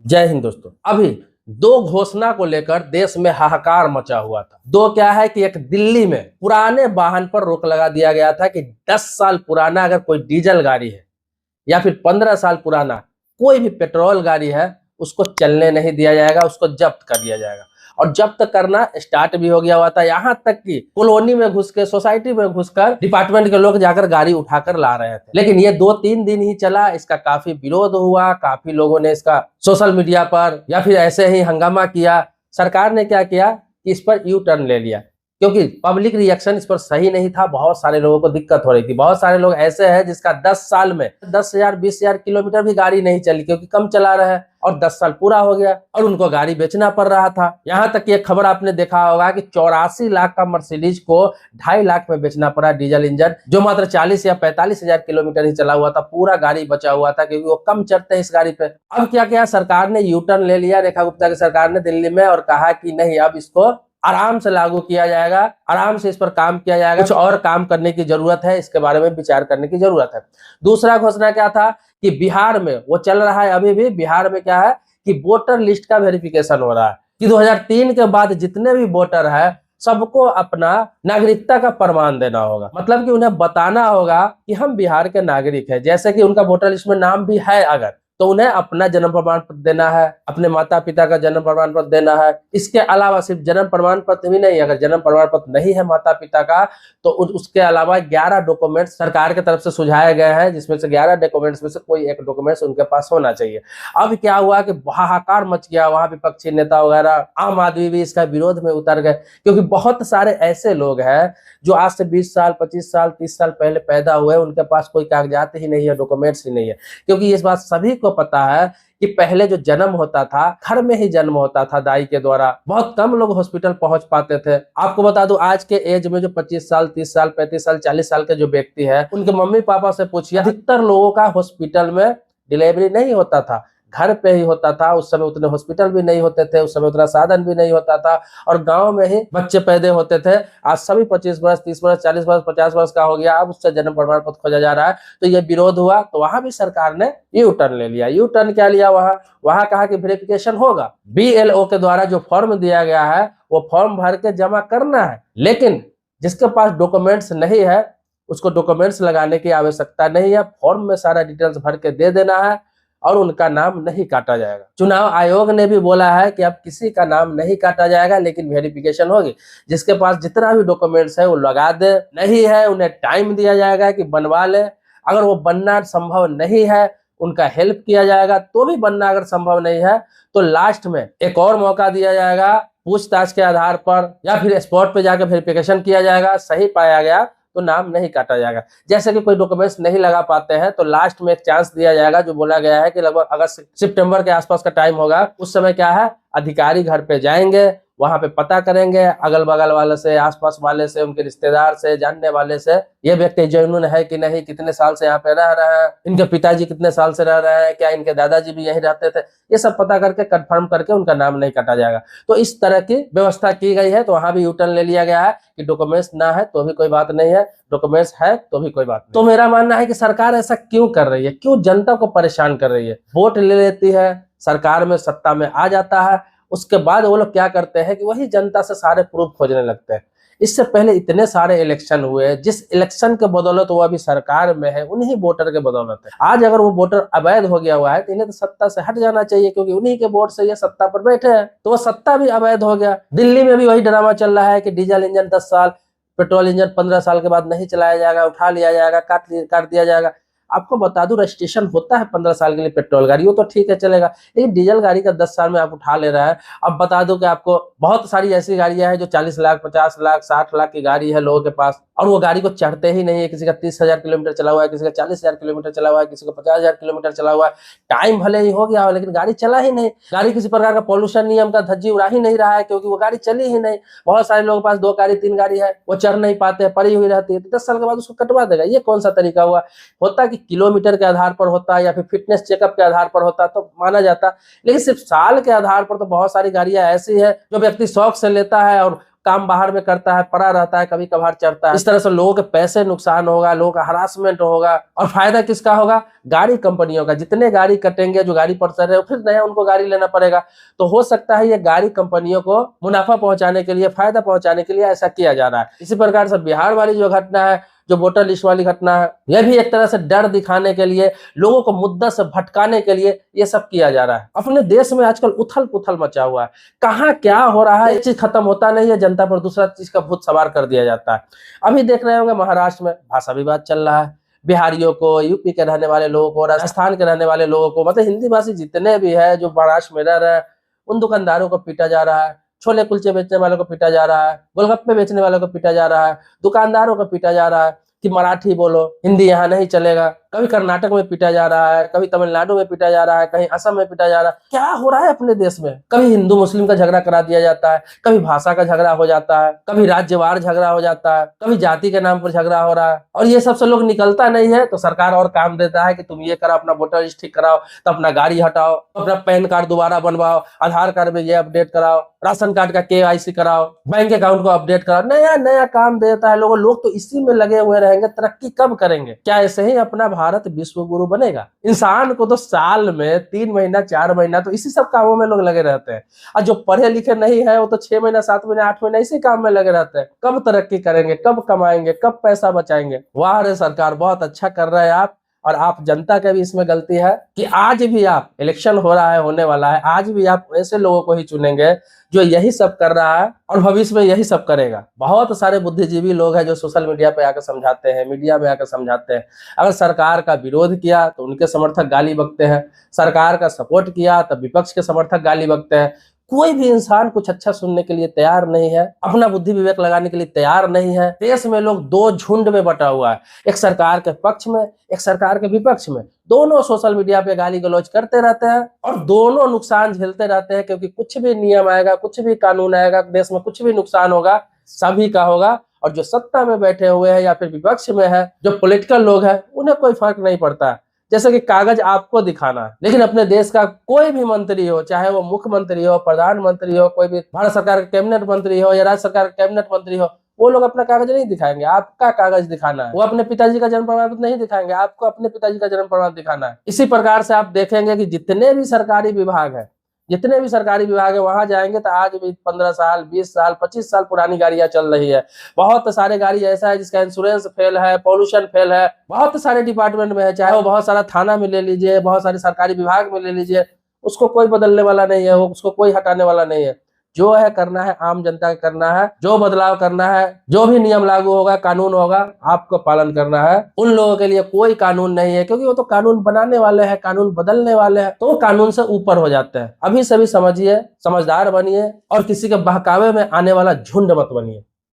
जय हिंद दोस्तों। अभी दो घोषणा को लेकर देश में हाहाकार मचा हुआ था। दो क्या है कि एक दिल्ली में पुराने वाहन पर रोक लगा दिया गया था कि 10 साल पुराना अगर कोई डीजल गाड़ी है या फिर 15 साल पुराना कोई भी पेट्रोल गाड़ी है उसको चलने नहीं दिया जाएगा, उसको जब्त कर दिया जाएगा। और जब्त करना स्टार्ट भी हो गया हुआ था, यहाँ तक कि कॉलोनी में घुस के, सोसाइटी में घुसकर डिपार्टमेंट के लोग जाकर गाड़ी उठाकर ला रहे थे। लेकिन ये 2-3 दिन ही चला, इसका काफी विरोध हुआ, काफी लोगों ने इसका सोशल मीडिया पर या फिर ऐसे ही हंगामा किया। सरकार ने क्या किया कि इस पर यू टर्न ले लिया, क्योंकि पब्लिक रिएक्शन इस पर सही नहीं था। बहुत सारे लोगों को दिक्कत हो रही थी। बहुत सारे लोग ऐसे हैं जिसका 10 साल में 10,000 20,000 किलोमीटर भी गाड़ी नहीं चली, क्योंकि कम चला रहे हैं और 10 साल पूरा हो गया और उनको गाड़ी बेचना पड़ रहा था। यहाँ तक कि एक खबर आपने देखा होगा कि 84 लाख का मर्सिडीज को 2.5 लाख में बेचना पड़ा, डीजल इंजन, जो मात्र 40 या 45,000 किलोमीटर ही चला हुआ था। पूरा गाड़ी बचा हुआ था क्योंकि वो कम चलते हैं इस गाड़ी पे। अब क्या किया सरकार ने, यू टर्न ले लिया रेखा गुप्ता की सरकार ने दिल्ली में, और कहा कि नहीं, अब इसको आराम से लागू किया जाएगा, आराम से इस पर काम किया जाएगा। कुछ और काम करने की जरूरत है, इसके बारे में विचार करने की जरूरत है। दूसरा घोषणा क्या था कि बिहार में वो चल रहा है, अभी भी बिहार में क्या है कि वोटर लिस्ट का वेरिफिकेशन हो रहा है कि 2003 के बाद जितने भी वोटर है सबको अपना नागरिकता का प्रमाण देना होगा। मतलब कि उन्हें बताना होगा कि हम बिहार के नागरिक हैं। जैसे कि उनका वोटर लिस्ट में नाम भी है अगर, तो उन्हें अपना जन्म प्रमाण पत्र देना है, अपने माता पिता का जन्म प्रमाण पत्र देना है। इसके अलावा सिर्फ जन्म प्रमाण पत्र भी नहीं, अगर जन्म प्रमाण पत्र नहीं है माता पिता का तो उसके अलावा 11 डॉक्यूमेंट्स सरकार की तरफ से सुझाए गए हैं, जिसमें से 11 डॉक्यूमेंट्स में से कोई एक डॉक्यूमेंट्स उनके पास होना चाहिए। अब क्या हुआ कि हाहाकार मच गया, वहां विपक्षी नेता वगैरह, आम आदमी भी इसका विरोध में उतर गए, क्योंकि बहुत सारे ऐसे लोग हैं जो आज से 20 साल 25 साल 30 साल पहले पैदा हुए, उनके पास कोई कागजात ही नहीं है, डॉक्यूमेंट्स ही नहीं है। क्योंकि इस बात सभी को पता है कि पहले जो जन्म होता था घर में ही जन्म होता था दाई के द्वारा, बहुत कम लोग हॉस्पिटल पहुंच पाते थे। आपको बता दूं आज के एज में जो 25 साल 30 साल 35 साल 40 साल के जो व्यक्ति है, उनके मम्मी पापा से पूछिए, अधिकतर लोगों का हॉस्पिटल में डिलीवरी नहीं होता था, घर पे ही होता था। उस समय उतने हॉस्पिटल भी नहीं होते थे, उस समय उतना साधन भी नहीं होता था, और गांव में ही बच्चे पैदा होते थे। आज सभी 25 वर्ष 30 वर्ष 40 वर्ष 50 वर्ष का हो गया, अब उससे जन्म प्रमाण पत्र खोजा जा रहा है। तो ये विरोध हुआ, तो वहां भी सरकार ने यू टर्न ले लिया। यू टर्न क्या लिया, वहां कहा कि वेरिफिकेशन होगा, BLO के द्वारा जो फॉर्म दिया गया है वो फॉर्म भर के जमा करना है, लेकिन जिसके पास डॉक्यूमेंट्स नहीं है उसको डॉक्यूमेंट्स लगाने की आवश्यकता नहीं है। फॉर्म में सारा डिटेल्स भर के दे देना है और उनका नाम नहीं काटा जाएगा। चुनाव आयोग ने भी बोला है कि अब किसी का नाम नहीं काटा जाएगा, लेकिन वेरिफिकेशन होगी। जिसके पास जितना भी डॉक्यूमेंट्स है वो लगा दे, नहीं है उन्हें टाइम दिया जाएगा कि बनवा ले। अगर वो बनना संभव नहीं है उनका हेल्प किया जाएगा, तो भी बनना अगर संभव नहीं है तो लास्ट में एक और मौका दिया जाएगा, पूछताछ के आधार पर या फिर स्पॉट पे जाकर वेरिफिकेशन किया जाएगा। सही पाया गया तो नाम नहीं काटा जाएगा। जैसे कि कोई डॉक्यूमेंट्स नहीं लगा पाते हैं तो लास्ट में एक चांस दिया जाएगा, जो बोला गया है कि लगभग अगस्त सितंबर के आसपास का टाइम होगा। उस समय क्या है, अधिकारी घर पे जाएंगे, वहां पे पता करेंगे अगल बगल वाले से, आसपास वाले से, उनके रिश्तेदार से, जानने वाले से, ये व्यक्ति जेन्युइन है कि नहीं, कितने साल से यहाँ पे रह रहे हैं, इनके पिताजी कितने साल से रह रहे हैं, क्या इनके दादाजी भी यहीं रहते थे, ये सब पता करके कंफर्म करके उनका नाम नहीं काटा जाएगा। तो इस तरह की व्यवस्था की गई है। तो वहां भी यूटर्न ले लिया गया है कि डॉक्यूमेंट्स ना है तो भी कोई बात नहीं है, डॉक्यूमेंट्स है तो भी कोई बात नहीं। तो मेरा मानना है कि सरकार ऐसा क्यों कर रही है, क्यों जनता को परेशान कर रही है। वोट ले लेती है, सरकार में सत्ता में आ जाता है, उसके बाद वो लोग क्या करते हैं कि वही जनता से सारे प्रूफ खोजने लगते हैं। इससे पहले इतने सारे इलेक्शन हुए, जिस इलेक्शन के बदौलत वो अभी सरकार में है उन्हीं वोटर के बदौलत है। आज अगर वो वोटर अवैध हो गया हुआ है तो इन्हें तो सत्ता से हट जाना चाहिए, क्योंकि उन्हीं के वोट से ये सत्ता पर बैठे हैं, तो वो सत्ता भी अवैध हो गया। दिल्ली में भी वही ड्रामा चल रहा है कि डीजल इंजन 10 साल, पेट्रोल इंजन 15 साल के बाद नहीं चलाया जाएगा, उठा लिया जाएगा, काट दिया जाएगा। आपको बता दूं रजिस्ट्रेशन होता है 15 साल के लिए पेट्रोल गाड़ी, वो तो ठीक है चलेगा, लेकिन डीजल गाड़ी का 10 साल में आप उठा ले रहा है। अब बता दूं कि आपको बहुत सारी ऐसी गाड़ियां हैं जो 40 लाख 50 लाख 60 लाख की गाड़ी है लोगों के पास, और वो गाड़ी को चढ़ते ही नहीं है। किसी का 30,000 किलोमीटर चला हुआ है, किसी का 40,000 किलोमीटर चला हुआ है, किसी का 50,000 किलोमीटर चला हुआ है। टाइम भले ही हो गया हो लेकिन गाड़ी चला ही नहीं। गाड़ी किसी प्रकार का पॉल्यूशन नियम का धज्जी उड़ा ही नहीं रहा है, क्योंकि वो गाड़ी चली ही नहीं। बहुत सारे लोगों के पास 2 गाड़ी 3 गाड़ी है, वो चढ़ नहीं पाते, पड़ी हुई रहती है, 10 साल के बाद उसको कटवा देगा। ये कौन सा तरीका हुआ। होता कि किलोमीटर के आधार पर होता या फिर फिटनेस चेकअप के आधार पर होता तो माना जाता, लेकिन सिर्फ साल के आधार पर तो बहुत सारी गाड़ियां ऐसी है जो व्यक्ति शौक से लेता है और काम बाहर में करता है, पड़ा रहता है, कभी कभार चढ़ता है। इस तरह से लोगों के पैसे नुकसान होगा, लोगों का हरासमेंट होगा, और फायदा किसका होगा? गाड़ी कंपनियों का। जितने गाड़ी कटेंगे, जो गाड़ी पर चल रहे, फिर नया उनको गाड़ी लेना पड़ेगा। तो हो सकता है ये गाड़ी कंपनियों को मुनाफा पहुंचाने के लिए, फायदा पहुंचाने के लिए ऐसा किया जा रहा है। इसी प्रकार से बिहार वाली जो घटना है, जो वोटर लिस्ट वाली घटना है, यह भी एक तरह से डर दिखाने के लिए, लोगों को मुद्दा से भटकाने के लिए ये सब किया जा रहा है। अपने देश में आजकल उथल पुथल मचा हुआ है, कहाँ क्या हो रहा है, एक चीज खत्म होता नहीं है, जनता पर दूसरा चीज का भूत सवार कर दिया जाता है। अभी देख रहे होंगे महाराष्ट्र में भाषा विवाद चल रहा है। बिहारियों को, यूपी के रहने वाले लोगों को, राजस्थान के रहने वाले लोगों को, मतलब हिंदी भाषी जितने भी है जो महाराष्ट्र में रह रहे हैं, उन दुकानदारों को पीटा जा रहा है, छोले कुलचे बेचने वालों को पीटा जा रहा है, गोलगप्पे बेचने वालों को पीटा जा रहा है, दुकानदारों को पीटा जा रहा है कि मराठी बोलो, हिंदी यहाँ नहीं चलेगा। कभी कर्नाटक में पीटा जा रहा है, कभी तमिलनाडु में पीटा जा रहा है, कहीं असम में पीटा जा रहा है। क्या हो रहा है अपने देश में? कभी हिंदू मुस्लिम का झगड़ा करा दिया जाता है, कभी भाषा का झगड़ा हो जाता है, कभी राज्यवार झगड़ा हो जाता है, कभी जाति के नाम पर झगड़ा हो रहा है। और ये सबसे लोग निकलता नहीं है तो सरकार और काम देता है कि तुम ये कराओ, अपना वोटर लिस्ट ठीक कराओ, तो अपना गाड़ी हटाओ, अपना पैन कार्ड दोबारा बनवाओ, आधार कार्ड में ये अपडेट कराओ, राशन कार्ड का KYC कराओ, बैंक अकाउंट को अपडेट कराओ, नया नया काम देता है। लोग तो इसी में लगे हुए रहेंगे, तरक्की कब करेंगे? क्या ऐसे ही अपना भारत विश्व गुरु बनेगा? इंसान को तो साल में 3 महीना 4 महीना तो इसी सब कामों में लोग लगे रहते हैं, और जो पढ़े लिखे नहीं है वो तो 6 महीना 7 महीना 8 महीना इसी काम में लगे रहते हैं। कब तरक्की करेंगे, कब कमाएंगे, कब पैसा बचाएंगे? वाह रे सरकार, बहुत अच्छा कर रहे हैं आप। और आप जनता का भी इसमें गलती है कि आज भी आप, इलेक्शन हो रहा है, होने वाला है, आज भी आप ऐसे लोगों को ही चुनेंगे जो यही सब कर रहा है और भविष्य में यही सब करेगा। बहुत सारे बुद्धिजीवी लोग हैं जो सोशल मीडिया पे आकर समझाते हैं, मीडिया में आकर समझाते हैं। अगर सरकार का विरोध किया तो उनके समर्थक गाली बकते हैं, सरकार का सपोर्ट किया तो विपक्ष के समर्थक गाली बकते हैं। कोई भी इंसान कुछ अच्छा सुनने के लिए तैयार नहीं है, अपना बुद्धि विवेक लगाने के लिए तैयार नहीं है। देश में लोग दो झुंड में बटा हुआ है, एक सरकार के पक्ष में, एक सरकार के विपक्ष में। दोनों सोशल मीडिया पे गाली गलौज करते रहते हैं और दोनों नुकसान झेलते रहते हैं, क्योंकि कुछ भी नियम आएगा, कुछ भी कानून आएगा, देश में कुछ भी नुकसान होगा, सभी का होगा। और जो सत्ता में बैठे हुए हैं या फिर विपक्ष में है, जो पॉलिटिकल लोग हैं, उन्हें कोई फर्क नहीं पड़ता है। जैसे कि कागज आपको दिखाना है, लेकिन अपने देश का कोई भी मंत्री हो, चाहे वो मुख्यमंत्री हो, प्रधानमंत्री हो, कोई भी भारत सरकार का कैबिनेट मंत्री हो या राज्य सरकार का कैबिनेट मंत्री हो, वो लोग अपना कागज नहीं दिखाएंगे। आपका कागज दिखाना है। वो अपने पिताजी का जन्म प्रमाण पत्र नहीं दिखाएंगे, आपको अपने पिताजी का जन्म प्रमाण दिखाना है। इसी प्रकार से आप देखेंगे कि जितने भी सरकारी विभाग है, वहां जाएंगे तो आज भी 15 साल 20 साल 25 साल पुरानी गाड़ियां चल रही है। बहुत सारे गाड़ी ऐसा है जिसका इंश्योरेंस फेल है, पॉल्यूशन फेल है, बहुत सारे डिपार्टमेंट में है, चाहे वो बहुत सारा थाना में ले लीजिए, बहुत सारे सरकारी विभाग में ले लीजिए, उसको कोई बदलने वाला नहीं है, उसको कोई हटाने वाला नहीं है। जो है करना है आम जनता का करना है, जो बदलाव करना है, जो भी नियम लागू होगा, कानून होगा, आपको पालन करना है। उन लोगों के लिए कोई कानून नहीं है, क्योंकि वो तो कानून बनाने वाले हैं, कानून बदलने वाले हैं, तो वो कानून से ऊपर हो जाते हैं। अभी सभी समझिए, समझदार बनिए और किसी के बहकावे में आने वाला झुंड मत बनिए।